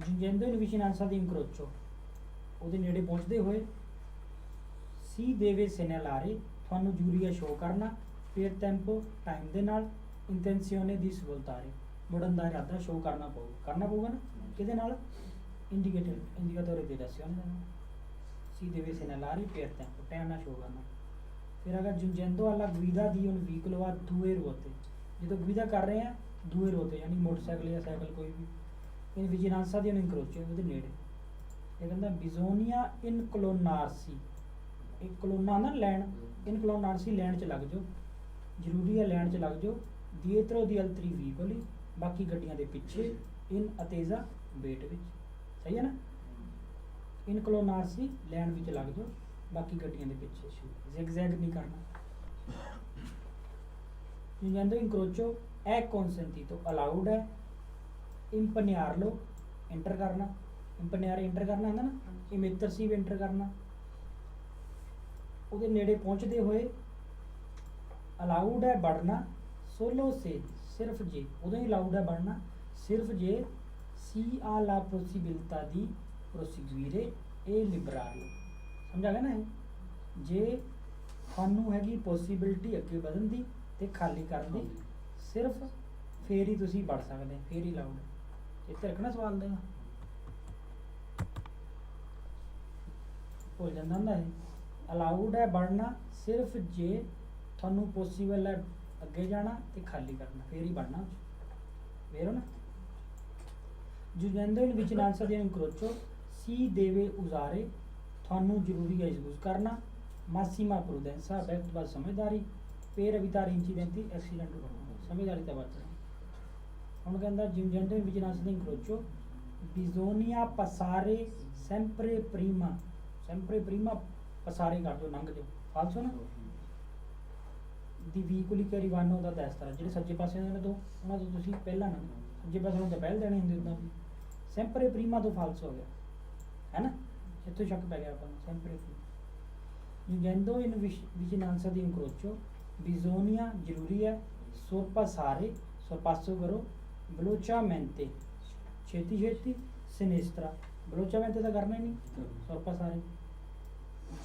giungendo in vicinanza di incrocio ਉਹਦੇ ਨੇੜੇ ਪਹੁੰਚਦੇ ਹੋਏ ਸੀ deve segnalare ਤੁਹਾਨੂੰ ਜ਼ਰੂਰੀ ਹੈ ਸ਼ੋਅ ਕਰਨਾ per tempo ਟਾਈਮ ਦੇ ਨਾਲ intenzione di svoltare ਮੁੜਨ ਦਾ ਇਰਾਦਾ ਸ਼ੋਅ ਕਰਨਾ ਪਊਗਾ ਨਾ ਕਿਹਦੇ ਨਾਲ indicatore di direzione ਦੇ ਨਾਲ si deve segnalare per tempo time ਨਾਲ ਸ਼ੋਅ ਕਰਨਾ। ਫਿਰ ਅਗਰ giungendo alla guida di un veicolo a due ruote ਜਦੋਂ ਗੁਇਦਾ ਕਰ ਰਹੇ ਆ ਦੂਏ ਰੋਤੇ ਯਾਨੀ ਮੋਟਰਸਾਈਕਲ ਜਾਂ ਸਾਈਕਲ ਕੋਈ ਵੀ in vicinanza di un incrocio ਉਹਦੇ ਨੇੜੇ ਇਹ ਕਹਿੰਦਾ ਬਿਜ਼ੋਨੀਆ ਇਨਕਲੋਨਾਰਸੀ ਇੱਕ ਕਲੋਨਾ ਨਾ ਲੈਣ ਇਨਕਲੋਨਾਰਸੀ ਲੈਣ 'ਚ ਲੱਗ ਜਾਓ ਜ਼ਰੂਰੀ ਹੈ ਲੈਣ 'ਚ ਲੱਗ ਜਾਓ dietro di altri veicoli ਬਾਕੀ ਗੱਡੀਆਂ ਦੇ ਪਿੱਛੇ in attesa ਵੇਟ ਵਿੱਚ ਸਹੀ ਹੈ ਨਾ ਇਨਕਲੋਨਾਰਸੀ ਲੈਣ ਵਿੱਚ ਲੱਗ ਜਾਓ ਬਾਕੀ ਗੱਡੀਆਂ ਦੇ ਪਿੱਛੇ zigzag ਨਹੀਂ ਕਰਨਾ। giungendo incrocio è consentito allowed ਹੈ impegnarlo enter ਕਰਨਾ impegnare enter ਕਰਨਾ ਹੁੰਦਾ ਨਾ immersive enter ਕਰਨਾ ਉਹਦੇ ਨੇੜੇ ਪਹੁੰਚਦੇ ਹੋਏ allowed ਹੈ बढ़ना solo se ਸਿਰਫ ਜੇ ਉਦੋਂ ਹੀ allowed ਹੈ बढ़ना ਸਿਰਫ ਜੇ si ha la possibilità di proseguire e liberarlo ਸਮਝ ਆ ਗਿਆ ਨਾ ਇਹ ਜੇ ਤੁਹਾਨੂੰ ਹੈਗੀ ਪੋਸੀਬਿਲਿਟੀ ਅੱਗੇ ਵਧਣ ਦੀ ਤੇ ਖਾਲੀ ਕਰਨ ਦੀ ਸਿਰਫ ਫੇਰ ਹੀ ਤੁਸੀਂ ਵੜ ਸਕਦੇ ਫੇਰ ਹੀ ਲਾਉਡ ਇੱਥੇ ਰੱਖਣਾ ਸਵਾਲ ਦਾ ਭੁੱਲ ਜਾਂਦਾ ਹੁੰਦਾ ਇਹ ਅਲਾਉਡ ਹੈ ਵੜਨਾ ਸਿਰਫ ਜੇ ਤੁਹਾਨੂੰ ਪੋਸੀਬਲ ਹੈ ਅੱਗੇ ਜਾਣਾ ਤੇ ਖਾਲੀ ਕਰਨਾ ਫੇਰ ਹੀ ਵੜਨਾ ਫੇਰ ਨਾ giungendo in vicinanza di un incrocio si deve usare ਤੁਹਾਨੂੰ ਜ਼ਰੂਰੀ ਹੈ ਯੂਜ਼ ਕਰਨਾ massima prudenza ਬੈਕ ਬਾਅਦ ਸਮਝਦਾਰੀ per evitare incidenti accident ਸਮਝਦਾਰੀ ਤਾਂ ਵਰਤਣਾ। ਹੁਣ ਕਹਿੰਦਾ giungendo in vicinanza di un incrocio bisogna passare sempre prima passare ਕਰ ਦਿਓ ਲੰਘ ਜਾਓ ਫਾਲਸੋ ਨਾ ਦੀ veicoli che arrivano da destra ਜਿਹੜੇ ਸੱਜੇ ਪਾਸੇ ਦੇ ਨੇ ਤੋਂ ਉਹਨਾਂ ਤੋਂ ਤੁਸੀਂ ਪਹਿਲਾਂ ਨਾ ਸੱਜੇ ਪਾਸੇ ਨੂੰ ਤਾਂ ਪਹਿਲ ਦੇਣੀ ਹੁੰਦੀ ਉਦਾਂ ਵੀ sempre prima ਤੋਂ ਫਾਲਸੋ ਹੋ ਗਿਆ ਹੈ ਨਾ ਇੱਥੋਂ ਸ਼ੱਕ ਪੈ ਗਿਆ ਆਪਾਂ ਨੂੰ sempre prima giungendo in vicinanza di un incrocio bisogna ਜ਼ਰੂਰੀ ਹੈ sorpassare sorpasso ਕਰੋ velocemente ਛੇਤੀ sinistra velocemente ਤਾਂ ਕਰਨਾ ਹੀ ਨਹੀਂ sorpassare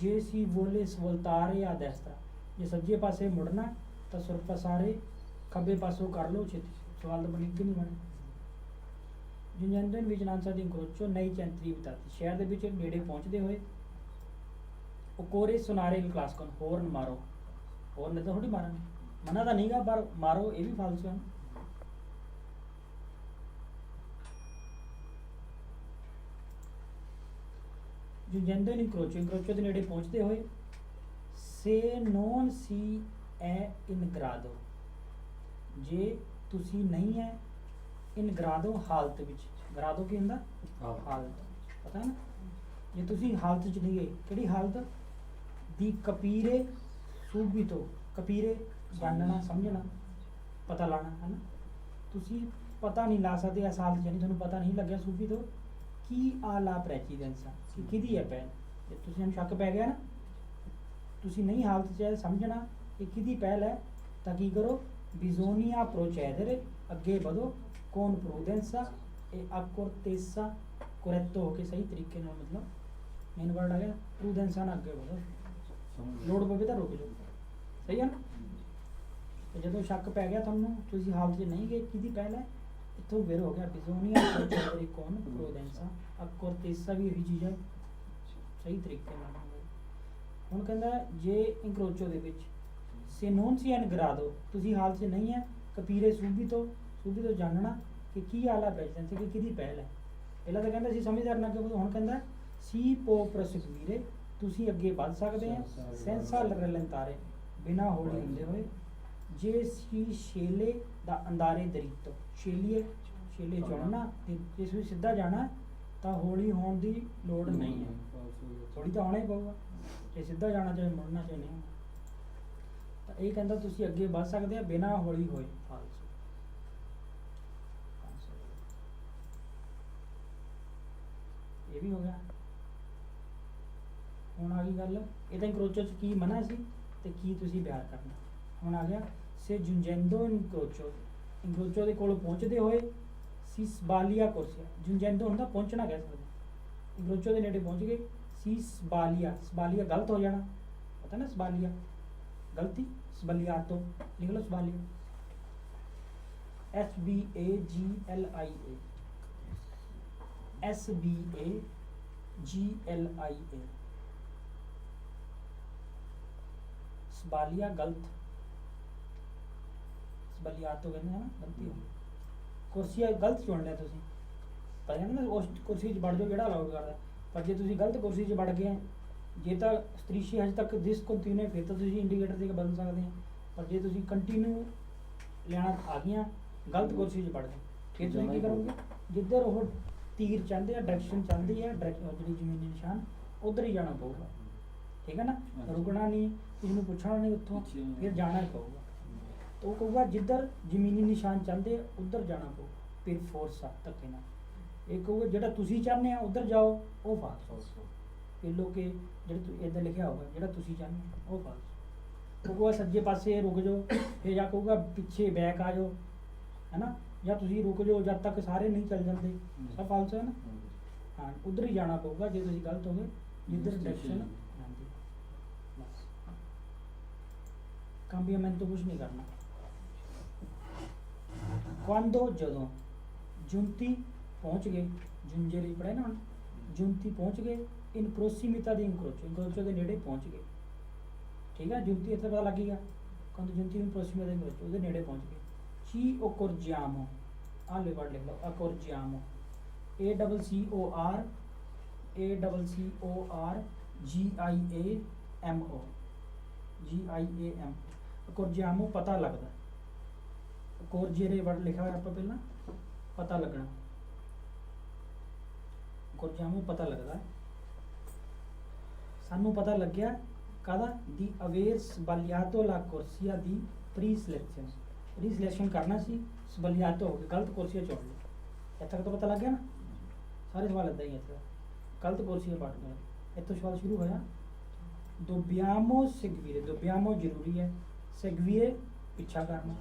ਜੇ si vuole svoltare a destra ਜੇ ਸੱਜੇ ਪਾਸੇ ਮੁੜਨਾ ਤਾਂ sorpassare ਖੱਬੇ ਪਾਸੋਂ ਕਰ ਲਓ ਛੇਤੀ ਸਵਾਲ ਤਾਂ ਬਣੀ ਕਿ ਨਹੀਂ ਬਣੇ। giungendo in vicinanza di un incrocio nei centri abitati ਸ਼ਹਿਰ ਦੇ ਵਿੱਚ ਨੇੜੇ ਪਹੁੰਚਦੇ ਹੋਏ occorre suonare il classico horn ਮਾਰੋ horn ਤਾਂ ਥੋੜੀ ਮਾਰਾਂਗੇ ਮਨਾ ਤਾਂ ਨਹੀਂਗਾ ਪਰ ਮਾਰੋ ਇਹ ਵੀ ਫਾਲਤੂ ਹੈ। giungendo in incrocio ਦੇ ਨੇੜੇ ਪਹੁੰਚਦੇ ਹੋਏ se non si è in grado ਜੇ ਤੁਸੀਂ ਨਹੀਂ ਹੈ in grado ਹਾਲਤ ਵਿੱਚ grado ਕੀ ਹੁੰਦਾ ਹਾਲਤ ਪਤਾ ਹੈ ਨਾ ਜੇ ਤੁਸੀਂ ਹਾਲਤ ਚ ਨਹੀਂ ਗਏ ਕਿਹੜੀ ਹਾਲਤ ਦੀ capire subito capire ਜਾਣਨਾ ਸਮਝਣਾ ਪਤਾ ਲਾਣਾ ਹੈ ਨਾ ਤੁਸੀਂ ਪਤਾ ਨਹੀਂ ਲਾ ਸਕਦੇ ਇਸ ਹਾਲਤ ਜਾਨੀ ਤੁਹਾਨੂੰ ਪਤਾ ਨਹੀਂ ਲੱਗਿਆ subito ਕੀ ਆਲਾ ਪ੍ਰੈਸੀਡੈਂਸਾ ਕਿ ਕਿਹਦੀ ਹੈ ਪਹਿਲ ਜੇ ਤੁਸੀਂ ਨੂੰ ਸ਼ੱਕ ਪੈ ਗਿਆ ਨਾ ਤੁਸੀਂ ਨਹੀਂ ਹਾਲਤ ਚ ਸਮਝਣਾ ਕਿ ਕਿਹਦੀ ਪਹਿਲ ਹੈ ਤਾਂ ਕੀ ਕਰੋ bisogna procedere ਅੱਗੇ ਵਧੋ con prudenza e accortezza corretto ਹੋ ਕੇ ਸਹੀ ਤਰੀਕੇ ਨਾਲ ਮਤਲਬ ਮੇਨ ਵਰਡ ਆ ਗਿਆ prudence ਨਾਲ ਅੱਗੇ ਵਧੋ ਲੋੜ ਪਵੇ ਤਾਂ ਰੁਕ ਜਾਓ ਸਹੀ ਹੈ ਨਾ ਤੇ ਜਦੋਂ ਸ਼ੱਕ ਪੈ ਗਿਆ ਤੁਹਾਨੂੰ ਤੁਸੀਂ ਹਾਲਤ 'ਚ ਨਹੀਂ ਗਏ ਕਿਹਦੀ ਪਹਿਲ ਹੈ ਇੱਥੋਂ ਫਿਰ ਹੋ ਗਿਆ bisogna procedere con prudenza accortezza ਵੀ ਇਹੀ ਚੀਜ਼ ਹੈ ਸਹੀ ਤਰੀਕੇ ਨਾਲ ਹੁਣ ਕਹਿੰਦਾ ਜੇ incrocio ਦੇ ਵਿੱਚ se non si è in grado ਤੁਸੀਂ ਹਾਲਤ 'ਚ ਨਹੀਂ ਹੈ capire subito ਜਾਣਨਾ ਕਿ ਕੀ ਆਲਾ ਪ੍ਰੈਜ਼ੈਂਸ ਕਿ ਕਿਹਦੀ ਪਹਿਲ ਹੈ ਪਹਿਲਾਂ ਤਾਂ ਕਹਿੰਦਾ ਸੀ ਸਮਝਦਾਰ ਨਾ ਕਿ ਹੁਣ ਕਹਿੰਦਾ si può proseguire ਤੁਸੀਂ ਅੱਗੇ ਵੱਧ ਸਕਦੇ ਆ senza rallentare ਬਿਨਾ ਹੌਲੀ ਹੁੰਦੇ ਹੋਏ ਜੇ si sceglie da andare dritto sceglie ਜਾਣਾ ਤੇ ਜੇ ਤੁਸੀਂ ਸਿੱਧਾ ਜਾਣਾ ਤਾਂ ਹੌਲੀ ਹੋਣ ਦੀ ਲੋੜ ਨਹੀਂ ਹੈ ਥੋੜੀ ਤਾਂ ਆਉਣਾ ਹੀ ਪਊਗਾ ਜੇ ਸਿੱਧਾ ਜਾਣਾ ਚਾਹੇ ਮੁੜਨਾ ਚਾਹੇ ਨਹੀਂ ਤਾਂ ਇਹ ਕਹਿੰਦਾ ਤੁਸੀਂ ਅੱਗੇ ਵੱਧ ਸਕਦੇ ਆ ਬਿਨਾ ਹੌਲੀ ਹੋਏ ਫਾਲਤੂ ਇਹ ਵੀ ਹੋ ਗਿਆ। ਹੁਣ ਆ ਗਈ ਗੱਲ ਇਹ ਤਾਂ incrocio 'ਚ ਕੀ ਮਨਾ ਸੀ ਤੇ ਕੀ ਤੁਸੀਂ ਬਿਆਨ ਕਰਨਾ ਹੁਣ ਆ ਗਿਆ se giungendo incrocio ਦੇ ਕੋਲ ਪਹੁੰਚਦੇ ਹੋਏ ਸੀਸਬਾਲੀਆ ਕੁਰਸੀਆ ਜੁੰਜੈਂਦੋ ਹੁੰਦਾ ਪਹੁੰਚਣਾ ਕਹਿ ਸਕਦੇ, ਇਨਕਰੋਚੋ ਦੇ ਨੇੜੇ ਪਹੁੰਚ ਗਏ। ਸੀਸਬਾਲੀਆ, ਸਬਾਲੀਆ ਗਲਤ ਹੋ ਜਾਣਾ, ਪਤਾ ਨਾ ਸਬਾਲੀਆ ਗਲਤੀ, ਸਬਲੀਆਤੋ ਲਿਖ ਲਓ ਸਬਾਲੀਆ, SBAGLIA, SBAGLIA, ਸਬਾਲੀਆ ਗਲਤ, ਸਬਲੀਆਤੋ ਕਹਿੰਦੇ ਹੈ ਨਾ, ਗਲਤੀ ਹੋ ਗਈ। ਕੁਰਸੀਆ ਗਲਤ ਚੁਣ ਲਿਆ ਤੁਸੀਂ, ਪਤਾ ਨਾ ਉਸ ਕੁਰਸੀ 'ਚ ਵੜ ਜਾਓ ਜਿਹੜਾ ਅਲਾਉਡ ਕਰਦਾ, ਪਰ ਜੇ ਤੁਸੀਂ ਗਲਤ ਕੁਰਸੀ 'ਚ ਵੜ ਗਏ, ਜੇ ਤਾਂ ਸਤਰੀਸ਼ੀ ਹਜੇ ਤੱਕ ਡਿਸਕੰਟੀਨਿਊ ਫਿਰ ਤਾਂ ਤੁਸੀਂ ਇੰਡੀਕੇਟਰ ਦੇ ਕੇ ਬਦਲ ਸਕਦੇ ਆ, ਪਰ ਜੇ ਤੁਸੀਂ ਕੰਟੀਨਿਊ ਲੈਣਾ ਆ ਗਈਆਂ ਗਲਤ ਕੁਰਸੀ 'ਚ ਵੜ ਗਏ, ਫਿਰ ਤੁਸੀਂ ਕੀ ਕਰੋਗੇ, ਜਿੱਧਰ ਉਹ ਤੀਰ ਚਾਹੁੰਦੇ ਆ, ਡਾਇਰੈਕਸ਼ਨ ਚਾਹੁੰਦੀ ਹੈ, ਜਿਹੜੀ ਜ਼ਮੀਨੀ ਨਿਸ਼ਾਨ ਉਧਰ ਹੀ ਜਾਣਾ ਪਊਗਾ, ਠੀਕ ਹੈ ਨਾ, ਰੁਕਣਾ ਨਹੀਂ, ਕਿਸੇ ਨੂੰ ਪੁੱਛਣਾ ਨਹੀਂ ਉੱਥੋਂ, ਫਿਰ ਜਾਣਾ ਹੀ ਪਊਗਾ। ਤਾਂ ਉਹ ਕਹੂਗਾ ਜਿੱਧਰ ਜ਼ਮੀਨੀ ਨਿਸ਼ਾਨ ਚਾਹੁੰਦੇ ਆ ਉੱਧਰ ਜਾਣਾ ਪਊ, ਫਿਰ ਫੋਰਸ ਆ ਧੱਕੇ ਨਾਲ। ਇਹ ਕਹੂਗਾ ਜਿਹੜਾ ਤੁਸੀਂ ਚਾਹੁੰਦੇ ਆ ਉੱਧਰ ਜਾਓ, ਉਹ ਫਾਲਸ। ਫਿਰ ਲੋਕੇ ਜਿਹੜੇ ਇੱਦਾਂ ਲਿਖਿਆ ਹੋਊਗਾ ਜਿਹੜਾ ਤੁਸੀਂ ਚਾਹੁੰਦੇ ਉਹ ਫਾਲਸ। ਉਹ ਕਹੂਗਾ ਸੱਜੇ ਪਾਸੇ ਰੁਕ ਜਾਓ, ਫਿਰ ਜਾਂ ਕਹੂਗਾ ਪਿੱਛੇ ਬੈਕ ਆ ਜਾਓ, ਹੈ ਨਾ, ਜਾਂ ਤੁਸੀਂ ਰੁਕ ਜਾਓ ਜਦ ਤੱਕ ਸਾਰੇ ਨਹੀਂ ਚੱਲ ਜਾਂਦੇ, ਸਭ ਫਾਲਸ ਹੈ ਨਾ। ਹਾਂ, ਉੱਧਰ ਹੀ ਜਾਣਾ ਪਊਗਾ ਜੇ ਤੁਸੀਂ ਗਲਤ ਹੋ ਗਏ, ਜਿੱਧਰ ਡਾਇਰੈਕਸ਼ਨ ਜਾਂਦੀ। ਬਸ cambiamento ਕੁਛ ਨਹੀਂ ਕਰਨਾ। quando ਜਦੋਂ, ਜੁੰਤੀ ਪਹੁੰਚ ਗਏ, ਜੁੰਜੇਰੀ ਪੜ੍ਹੇ ਨਾ ਹੁਣ, ਜੁੰਤੀ ਪਹੁੰਚ ਗਏ, ਇਨ ਪ੍ਰੋਸੀਮਿਤਾ ਦੀ ਇਨਕਰੋਚੋ, ਇਨਕਰੋਚੋ ਦੇ ਨੇੜੇ ਪਹੁੰਚ ਗਏ, ਠੀਕ ਹੈ, ਜੁੰਤੀ ਇੱਥੇ ਪਤਾ ਲੱਗੇਗਾ, quando ਜੁੰਤੀ ਇਨ ਪ੍ਰੋਸੀਮਿਤਾ ਦੀ ਇਨਕਰੋਚੋ, ਉਹਦੇ ਨੇੜੇ ਪਹੁੰਚ ਗਏ। ci occorgiamo, ਆਹ ਵਰਡ ਲਿਖ ਲਓ, accorgiamo, ACCORGIAMO, accorgiamo ਪਤਾ ਲੱਗਦਾ, ਕੋਰਜੇਰੇ ਵਰਡ ਲਿਖਿਆ ਹੋਇਆ ਆਪਾਂ ਪਹਿਲਾਂ, ਪਤਾ ਲੱਗਣਾ, ਕੋਰਜਾਮੋ ਪਤਾ ਲੱਗਦਾ, ਸਾਨੂੰ ਪਤਾ ਲੱਗਿਆ ਕਾਹਦਾ, ਦੀ ਅਵੇਰ ਸਬਾਲੀਆਤੋ ਲਾ ਕੁਰਸੀਆ ਦੀ ਪ੍ਰੀ ਸਿਲੈਕਸ਼ਨ ਕਰਨਾ ਸੀ, ਸਬਾਲੀਆਤੋ ਹੋ ਗਈ, ਗਲਤ ਕੁਰਸੀਆ ਚੁਣ ਲਈ, ਇੱਥੇ ਤੱਕ ਤਾਂ ਪਤਾ ਲੱਗ ਗਿਆ ਨਾ, ਸਾਰੇ ਸਵਾਲ ਇੱਦਾਂ ਹੀ ਇੱਥੇ, ਗਲਤ ਕੁਰਸੀਆ ਪੜ ਗਏ, ਇੱਥੋਂ ਸਵਾਲ ਸ਼ੁਰੂ ਹੋਇਆ। ਦੁਬਿਆਮੋ ਸਿਗਵੀਰੇ, ਦੁਬਿਆਮੋ ਜ਼ਰੂਰੀ ਹੈ, ਸਿਗਵੀਰੇ ਪਿੱਛਾ ਕਰਨਾ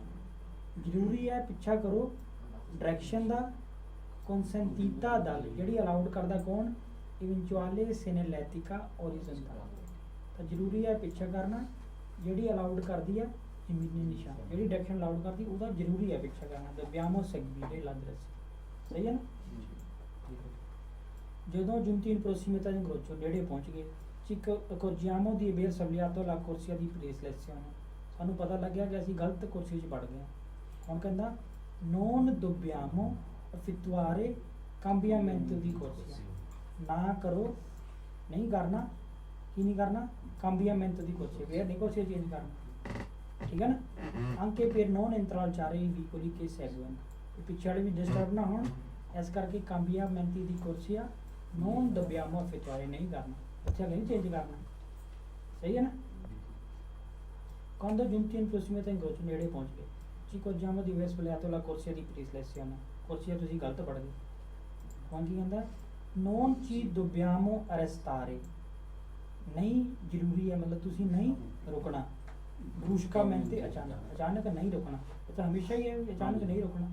ਜ਼ਰੂਰੀ ਹੈ, ਪਿੱਛਾ ਕਰੋ ਡਾਇਰੈਕਸ਼ਨ ਦਾ। ਕਨਸੈਂਟੀਟਾ ਦਲ ਜਿਹੜੀ ਅਲਾਉਡ ਕਰਦਾ ਕੌਣ, ਇਵੈਂਚੁਆਲੇ ਸੇਨੇਲੈਟਿਕਾ ਓਰੀਜ਼ੋਨਟਲ, ਤਾਂ ਜ਼ਰੂਰੀ ਹੈ ਪਿੱਛਾ ਕਰਨਾ, ਜਿਹੜੀ ਅਲਾਉਡ ਕਰਦੀ ਹੈ ਜ਼ਮੀਨੀ ਨਿਸ਼ਾਨ, ਜਿਹੜੀ ਡਾਇਰੈਕਸ਼ਨ ਅਲਾਉਡ ਕਰਦੀ ਉਹਦਾ ਜ਼ਰੂਰੀ ਹੈ ਪਿੱਛਾ ਕਰਨਾ। ਦੁਬਿਆਮੋ ਸਿਗਵੀਰੇ ਲਾਦਰਸ, ਸਹੀ ਹੈ ਨਾ। ਜਦੋਂ ਜੁੰਤੀ ਇਨ ਪ੍ਰੋਸੀਮਿਤਾ ਦੀ ਗਰੋਚੋ ਨੇੜੇ ਪਹੁੰਚ ਗਏ, ਚਿਕ ਕੋਰਜੀਆਮੋ ਦੀ ਬੇਰ ਸਬਲੀਆਤੋ ਲਾ ਕੁਰਸੀਆ ਦੀ ਪ੍ਰੀਸਲੈਕਸ਼ਨ, ਸਾਨੂੰ ਪਤਾ ਲੱਗਿਆ ਕਿ ਅਸੀਂ ਗਲਤ ਕੁਰਸੀ 'ਚ ਵੜ ਗਏ। ਹੁਣ ਕਹਿੰਦਾ ਨੋਨ ਦੁਬਿਆਮੋ ਅਫਿਤੁਆਰੇ ਕੰਬੀਆਮੈਂਟੋ ਦੀ ਕੁਰਸੀਆ, ਨਾ ਕਰੋ, ਨਹੀਂ ਕਰਨਾ, ਕੀ ਨਹੀਂ ਕਰਨਾ, ਕੰਬੀਆਮੈਂਟੋ ਦੀ ਕੁਰਸੀਆ, ਫਿਰ ਨਹੀਂ ਕੁਰਸੀਆ ਚੇਂਜ ਕਰਨਾ, ਠੀਕ ਹੈ ਨਾ। ਅੰਕੇ ਫਿਰ ਨੋਨ ਇੰਤਰਾਲਚਾਰੇ ਵੀਕੋਲੀ ਕੇ ਸੈਗੁਨ, ਪਿੱਛੇ ਵਾਲੇ ਵੀ ਡਿਸਟਰਬ ਨਾ ਹੋਣ, ਇਸ ਕਰਕੇ ਕੰਬੀਆਮੈਂਟੀ ਦੀ ਕੁਰਸੀਆ ਨੋਨ ਦੁਬਿਆਮੋ ਅਫਿਤੁਆਰੇ ਨਹੀਂ ਕਰਨਾ, ਅੱਛਾ ਨਹੀਂ ਚੇਂਜ ਕਰਨਾ, ਸਹੀ ਹੈ ਨਾ। quando giunti in prossimità incrocio ਨੇੜੇ ਪਹੁੰਚ ਗਏ, ci corgiamo di aver sbagliato la corsia di preselezione, ਕੁਰਸੀਆ ਤੁਸੀਂ ਗਲਤ ਪੜ੍ਹ ਗਏ। ਹੁਣ ਕੀ ਕਹਿੰਦਾ, non ci dobbiamo arrestare, ਨਹੀਂ ਜ਼ਰੂਰੀ ਹੈ, ਮਤਲਬ ਤੁਸੀਂ ਨਹੀਂ ਰੁਕਣਾ, bruscamente ਅਚਾਨਕ ਨਹੀਂ ਰੁਕਣਾ, ਇਹ ਤਾਂ ਹਮੇਸ਼ਾ ਹੀ ਹੈ, ਅਚਾਨਕ ਨਹੀਂ ਰੁਕਣਾ,